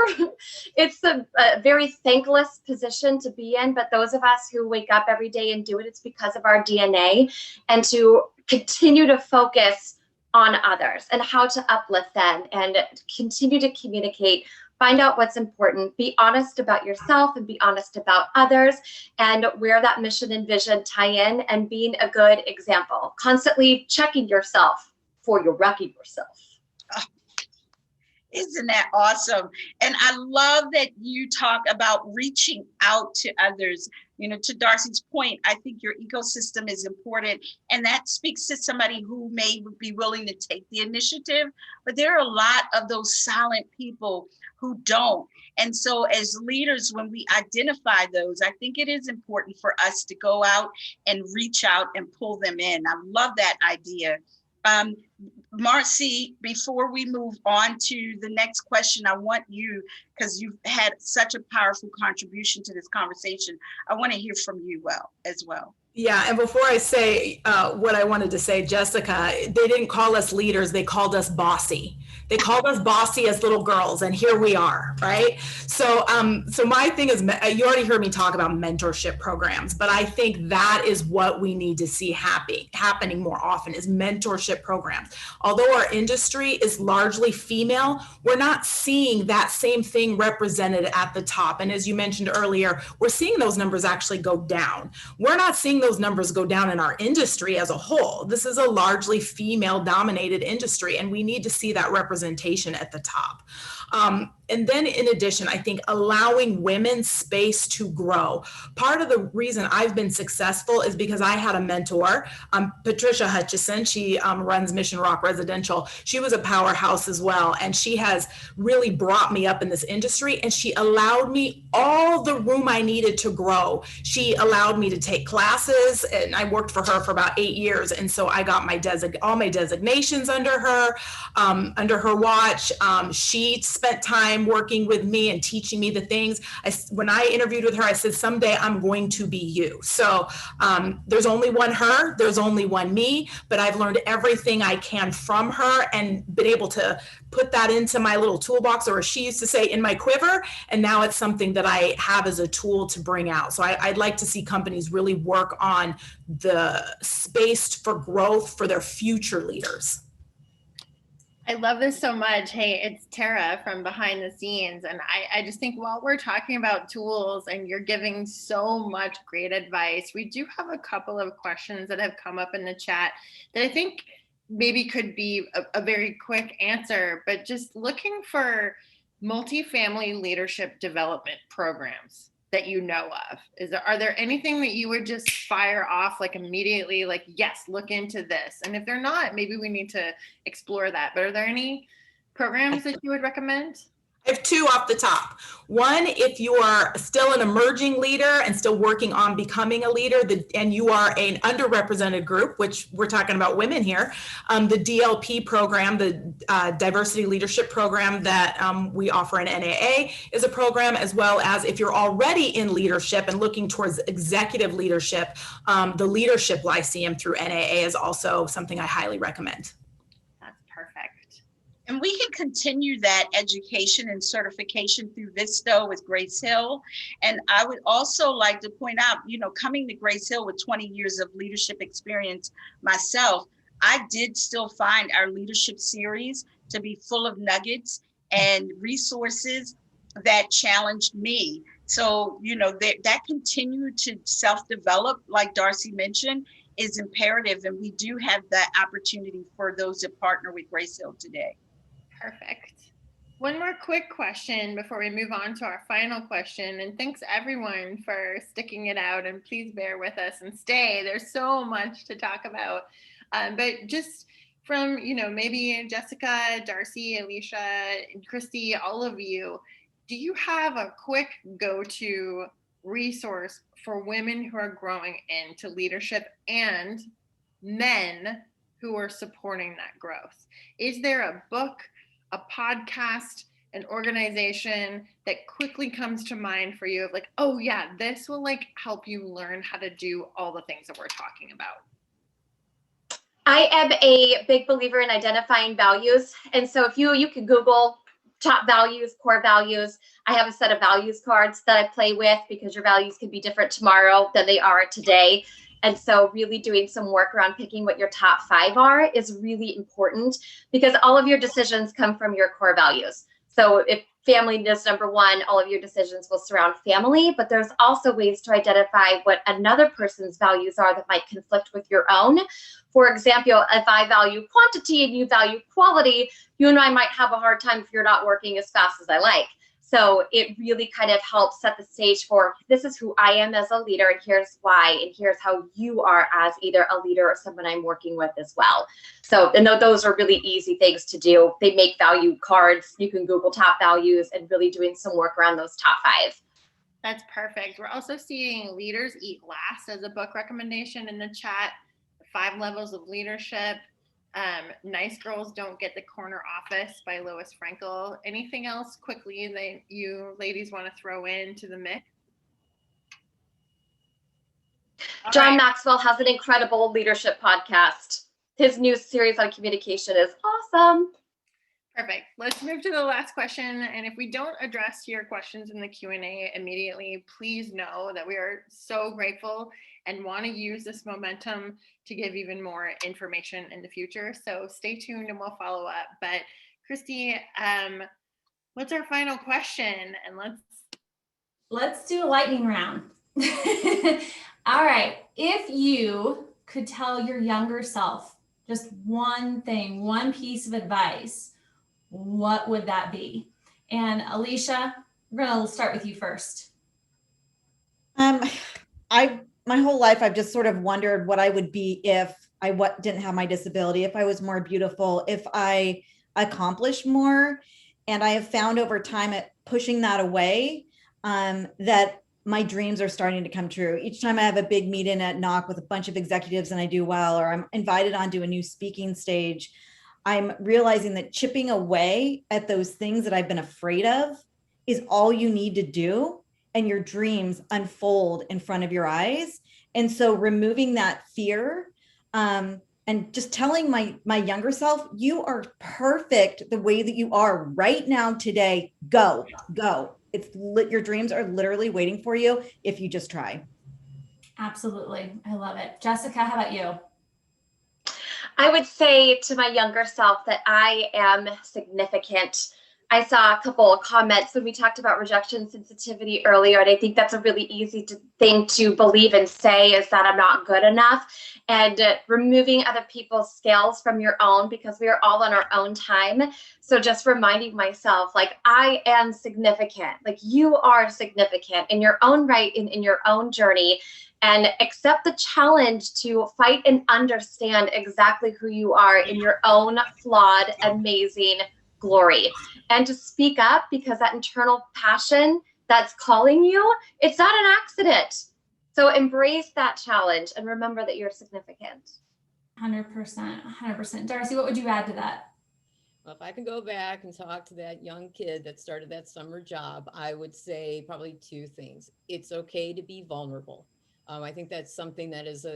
It's a very thankless position to be in, but those of us who wake up every day and do it, it's because of our DNA, and to continue to focus on others and how to uplift them and continue to communicate. Find out what's important, be honest about yourself and be honest about others, and where that mission and vision tie in, and being a good example. Constantly checking yourself before you're wrecking yourself. Oh, isn't that awesome? And I love that you talk about reaching out to others. To Darcey's point, I think your ecosystem is important, and that speaks to somebody who may be willing to take the initiative, but there are a lot of those silent people who don't. And so as leaders, when we identify those, I think it is important for us to go out and reach out and pull them in. I love that idea. Marci, before we move on to the next question, I want you, because you've had such a powerful contribution to this conversation, I want to hear from you as well. Yeah, and before I say what I wanted to say, Jessica, they didn't call us leaders, they called us bossy. They called us bossy as little girls, and here we are, right? So my thing is, you already heard me talk about mentorship programs, but I think that is what we need to see happening more often, is mentorship programs. Although our industry is largely female, we're not seeing that same thing represented at the top. And as you mentioned earlier, we're seeing those numbers actually go down. We're not seeing those numbers go down in our industry as a whole. This is a largely female-dominated industry, and we need to see that representation at the top. And then in addition, I think allowing women space to grow. Part of the reason I've been successful is because I had a mentor, Patricia Hutchison. She runs Mission Rock Residential. She was a powerhouse as well. And she has really brought me up in this industry, and she allowed me all the room I needed to grow. She allowed me to take classes, and I worked for her for about 8 years. And so I got all my designations under her watch. She spent time working with me and teaching me the things. When I interviewed with her, I said, someday I'm going to be you. So there's only one her, there's only one me, but I've learned everything I can from her and been able to put that into my little toolbox, or as she used to say, in my quiver. And now it's something that I have as a tool to bring out. So I'd like to see companies really work on the space for growth for their future leaders. I love this so much. Hey, it's Tara from behind the scenes. And I just think while we're talking about tools and you're giving so much great advice, we do have a couple of questions that have come up in the chat that I think maybe could be a very quick answer, but just looking for multifamily leadership development programs that you know of. Are there anything that you would just fire off like immediately, like, yes, look into this? And if they're not, maybe we need to explore that. But are there any programs that you would recommend? I have two off the top. One, if you are still an emerging leader and still working on becoming a leader, and you are an underrepresented group, which we're talking about women here, the DLP program, the Diversity Leadership Program that we offer in NAA is a program, as well as if you're already in leadership and looking towards executive leadership, the Leadership Lyceum through NAA is also something I highly recommend. That's perfect. And we can continue that education and certification through Visto with Grace Hill. And I would also like to point out, coming to Grace Hill with 20 years of leadership experience myself, I did still find our leadership series to be full of nuggets and resources that challenged me. So, that continue to self-develop, like Darcey mentioned, is imperative. And we do have that opportunity for those that partner with Grace Hill today. Perfect. One more quick question before we move on to our final question. And thanks everyone for sticking it out, and please bear with us and stay. There's so much to talk about. But just from, maybe Jessica, Darcey, Alycia, and Christi, all of you, do you have a quick go-to resource for women who are growing into leadership and men who are supporting that growth? Is there a book, a podcast, an organization that quickly comes to mind for you of like, oh yeah, this will like help you learn how to do all the things that we're talking about? I am a big believer in identifying values. And so if you can Google top values, core values. I have a set of values cards that I play with because your values can be different tomorrow than they are today. And so really doing some work around picking what your top 5 are is really important, because all of your decisions come from your core values. So if family is number 1, all of your decisions will surround family, but there's also ways to identify what another person's values are that might conflict with your own. For example, if I value quantity and you value quality, you and I might have a hard time if you're not working as fast as I like. So it really kind of helps set the stage for, this is who I am as a leader, and here's why, and here's how you are as either a leader or someone I'm working with as well. So, and those are really easy things to do. They make value cards. You can Google top values and really doing some work around those top 5. That's perfect. We're also seeing Leaders Eat Last as a book recommendation in the chat. 5 Levels of Leadership. Nice Girls Don't Get the Corner Office by Lois Frankel. Anything else quickly that you ladies want to throw into the mix? John Maxwell has an incredible leadership podcast. His new series on communication is awesome. Perfect. Let's move to the last question. And if we don't address your questions in the Q&A immediately, please know that we are so grateful and want to use this momentum to give even more information in the future. So stay tuned and we'll follow up. But Christi, what's our final question? And let's do a lightning round. All right. If you could tell your younger self just one thing, one piece of advice, what would that be? And Alycia, we're going to start with you first. My whole life, I've just sort of wondered what I would be if I didn't have my disability, if I was more beautiful, if I accomplished more. And I have found over time at pushing that away, that my dreams are starting to come true. Each time I have a big meeting at NOC with a bunch of executives and I do well, or I'm invited onto a new speaking stage, I'm realizing that chipping away at those things that I've been afraid of is all you need to do, and your dreams unfold in front of your eyes. And so removing that fear, and just telling my younger self, you are perfect the way that you are right now today. Go. Your dreams are literally waiting for you if you just try. Absolutely. I love it. Jessica, how about you? I would say to my younger self that I am significant. I saw a couple of comments when we talked about rejection sensitivity earlier, and I think that's a really easy thing to believe and say, is that I'm not good enough. And removing other people's scales from your own, because we are all on our own time. So just reminding myself, like, I am significant, like you are significant in your own right, in your own journey, and accept the challenge to fight and understand exactly who you are in your own flawed, amazing glory, and to speak up, because that internal passion that's calling you, it's not an accident. So embrace that challenge and remember that you're significant. 100%, 100%. Darcey, what would you add to that? Well, if I can go back and talk to that young kid that started that summer job, I would say probably two things. It's okay to be vulnerable. I think that's something that is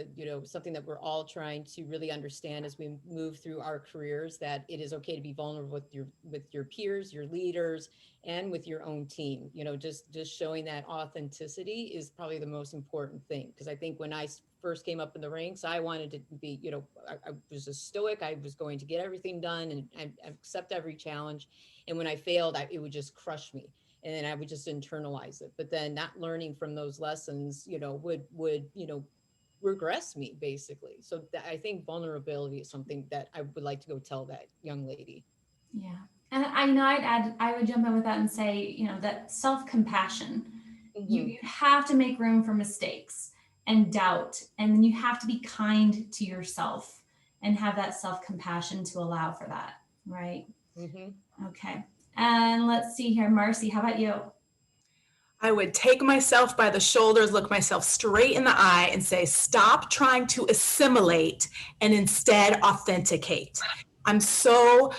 something that we're all trying to really understand as we move through our careers, that it is okay to be vulnerable with your peers, your leaders, and with your own team. Just showing that authenticity is probably the most important thing. Because I think when I first came up in the ranks, I wanted to be, I was a stoic. I was going to get everything done and accept every challenge. And when I failed, it would just crush me. And then I would just internalize it. But then not learning from those lessons, would regress me, basically. So I think vulnerability is something that I would like to go tell that young lady. Yeah. And I would jump in with that and say, that self-compassion, you have to make room for mistakes and doubt. And then you have to be kind to yourself and have that self-compassion to allow for that. Right. Okay. And let's see here, Marci, how about you? I would take myself by the shoulders, look myself straight in the eye and say, stop trying to assimilate and instead authenticate. I so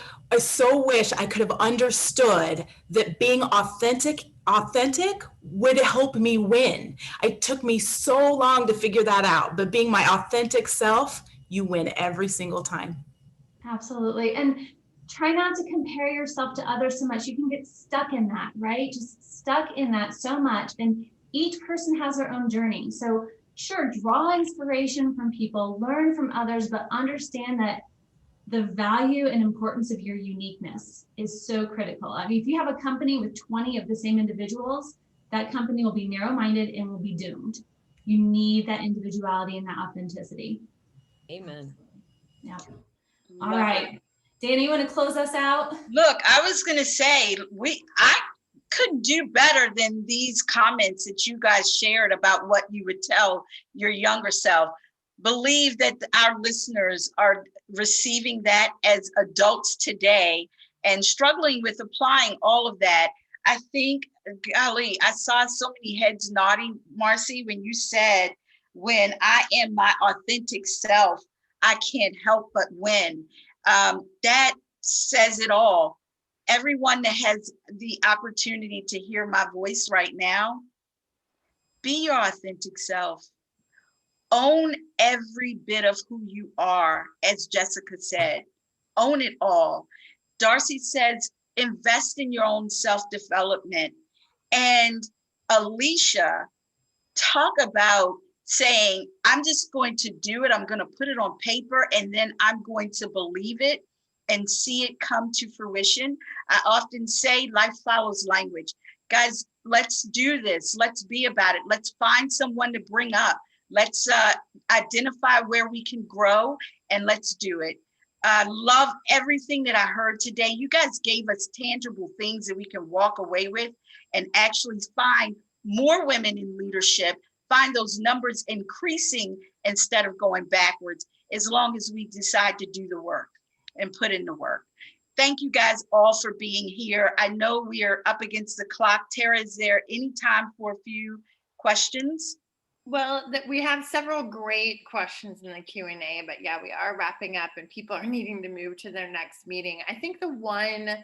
wish I could have understood that being authentic would help me win. It took me so long to figure that out, but being my authentic self, you win every single time. Absolutely. And try not to compare yourself to others so much. You can get stuck in that, right? Just stuck in that so much. And each person has their own journey. So sure, draw inspiration from people, learn from others, but understand that the value and importance of your uniqueness is so critical. I mean, if you have a company with 20 of the same individuals, that company will be narrow-minded and will be doomed. You need that individuality and that authenticity. Amen. Yeah. All right. Dana, you want to close us out? Look, I was going to say, I couldn't do better than these comments that you guys shared about what you would tell your younger self. Believe that our listeners are receiving that as adults today and struggling with applying all of that. I think, golly, I saw so many heads nodding, Marci, when you said, when I am my authentic self, I can't help but win. That says it all. Everyone that has the opportunity to hear my voice right now, be your authentic self. Own every bit of who you are, as Jessica said. Own it all. Darcey says, invest in your own self-development. And Alycia, talk about saying, I'm just going to do it. I'm going to put it on paper and then I'm going to believe it and see it come to fruition. I often say life follows language. Guys, let's do this. Let's be about it. Let's find someone to bring up. Let's identify where we can grow and let's do it. I love everything that I heard today. You guys gave us tangible things that we can walk away with and actually find more women in leadership, find those numbers increasing instead of going backwards, as long as we decide to do the work and put in the work. Thank you guys all for being here. I know we are up against the clock. Tara, is there any time for a few questions? Well, we have several great questions in the Q&A, but yeah, we are wrapping up and people are needing to move to their next meeting. I think the one,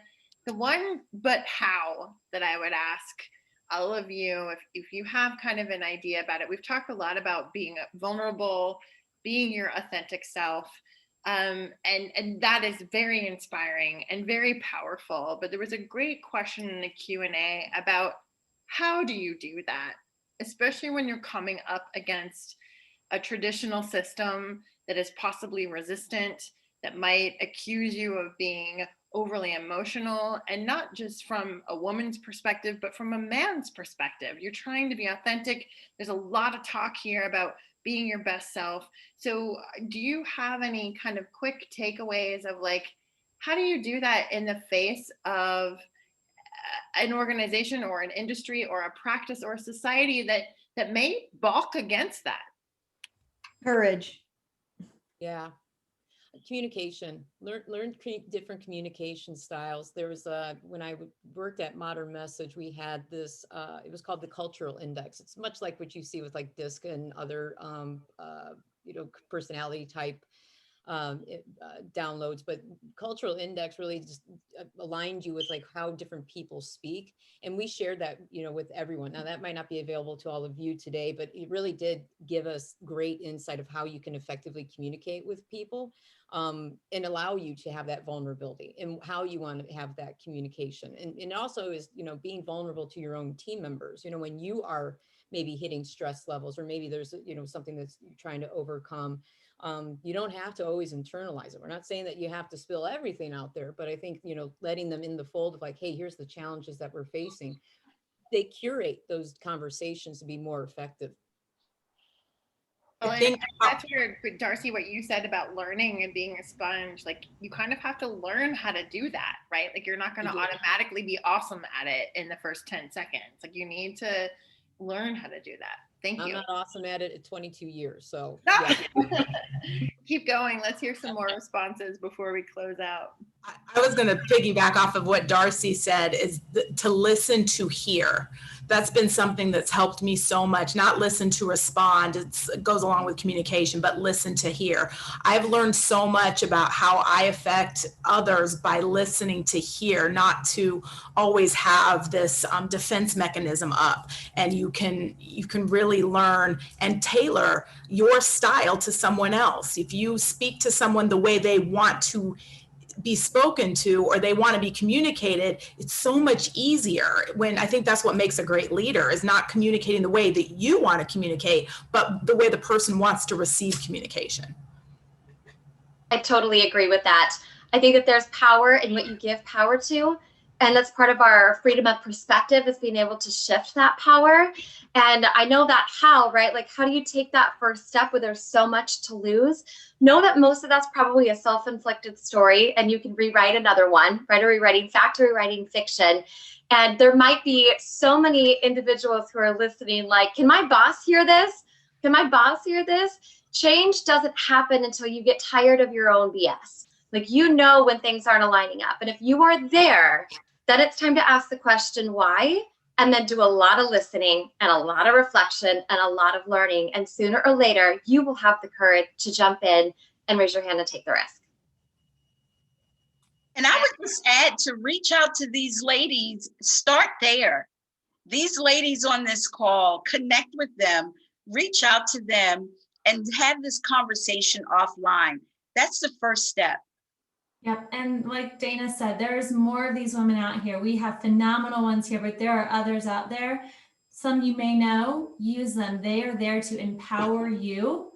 but how, that I would ask all of you, if you have kind of an idea about it. We've talked a lot about being vulnerable, being your authentic self. And that is very inspiring and very powerful. But there was a great question in the Q&A about how do you do that, especially when you're coming up against a traditional system that is possibly resistant that might accuse you of being overly emotional, and not just from a woman's perspective, but from a man's perspective. You're trying to be authentic. There's a lot of talk here about being your best self. So do you have any kind of quick takeaways of like, how do you do that in the face of an organization or an industry or a practice or a society that may balk against that? Courage. Yeah. Communication, learn different communication styles. There was when I worked at Modern Message, we had this, it was called the Cultural Index. It's much like what you see with like DISC and other, personality type downloads, but Cultural Index really just aligned you with like how different people speak. And we shared that, with everyone. Now that might not be available to all of you today, but it really did give us great insight of how you can effectively communicate with people, and allow you to have that vulnerability and how you want to have that communication. And it also is, being vulnerable to your own team members, when you are maybe hitting stress levels, or maybe there's, something that's you're trying to overcome. You don't have to always internalize it. We're not saying that you have to spill everything out there, but I think, letting them in the fold of like, hey, here's the challenges that we're facing. They curate those conversations to be more effective. Well, I think that's where, Darcey, what you said about learning and being a sponge, like you kind of have to learn how to do that, right? Like you're not going to automatically be awesome at it in the first 10 seconds. Like you need to learn how to do that. Thank you. I'm not awesome at it at 22 years, so. Yeah. Keep going. Let's hear some more responses before we close out. I was going to piggyback off of what Darcey said, is to listen to hear. That's been something that's helped me so much. Not listen to respond. It goes along with communication, but listen to hear. I've learned so much about how I affect others by listening to hear, not to always have this defense mechanism up. And you can really learn and tailor your style to someone else. If you speak to someone the way they want to be spoken to, or they want to be communicated, it's so much easier. When I think that's what makes a great leader, is not communicating the way that you want to communicate, but the way the person wants to receive communication. I totally agree with that. I think that there's power in what you give power to. And that's part of our freedom of perspective, is being able to shift that power. And I know that how, right? Like, how do you take that first step where there's so much to lose? Know that most of that's probably a self-inflicted story, and you can rewrite another one, right? Or rewriting fact or rewriting fiction. And there might be so many individuals who are listening, like, can my boss hear this? Can my boss hear this? Change doesn't happen until you get tired of your own BS. Like, when things aren't aligning up. And if you are there, then it's time to ask the question, why? And then do a lot of listening and a lot of reflection and a lot of learning. And sooner or later, you will have the courage to jump in and raise your hand and take the risk. And I would just add to reach out to these ladies, start there. These ladies on this call, connect with them, reach out to them, and have this conversation offline. That's the first step. Yep. And like Dana said, there's more of these women out here. We have phenomenal ones here, but there are others out there. Some you may know, use them. They are there to empower you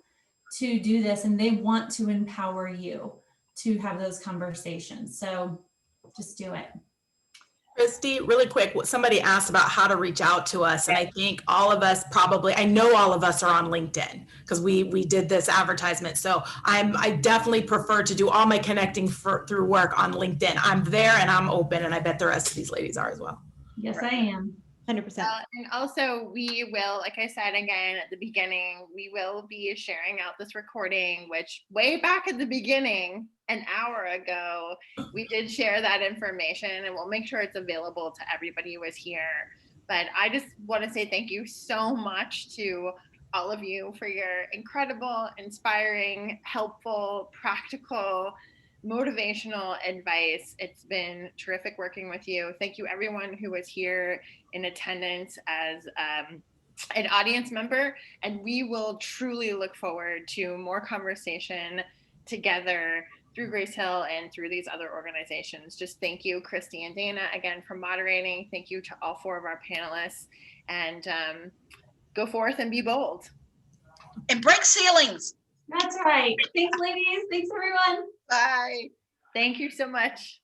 to do this, and they want to empower you to have those conversations. So just do it. Christi, really quick, somebody asked about how to reach out to us. And I think all of us I know all of us are on LinkedIn, because we did this advertisement. So I definitely prefer to do all my connecting through work on LinkedIn. I'm there and I'm open, and I bet the rest of these ladies are as well. Yes, I am. 100%. And also we will, like I said again at the beginning, we will be sharing out this recording, which way back at the beginning, an hour ago, we did share that information, and we'll make sure it's available to everybody who was here. But I just want to say thank you so much to all of you for your incredible, inspiring, helpful, practical, motivational advice. It's been terrific working with you. Thank you everyone who was here in attendance as an audience member, and we will truly look forward to more conversation together through Grace Hill and through these other organizations. Just thank you, Christi and Dana, again for moderating. Thank you to all four of our panelists, and go forth and be bold. And break ceilings. That's right. Thanks, ladies. Thanks, everyone. Bye. Thank you so much.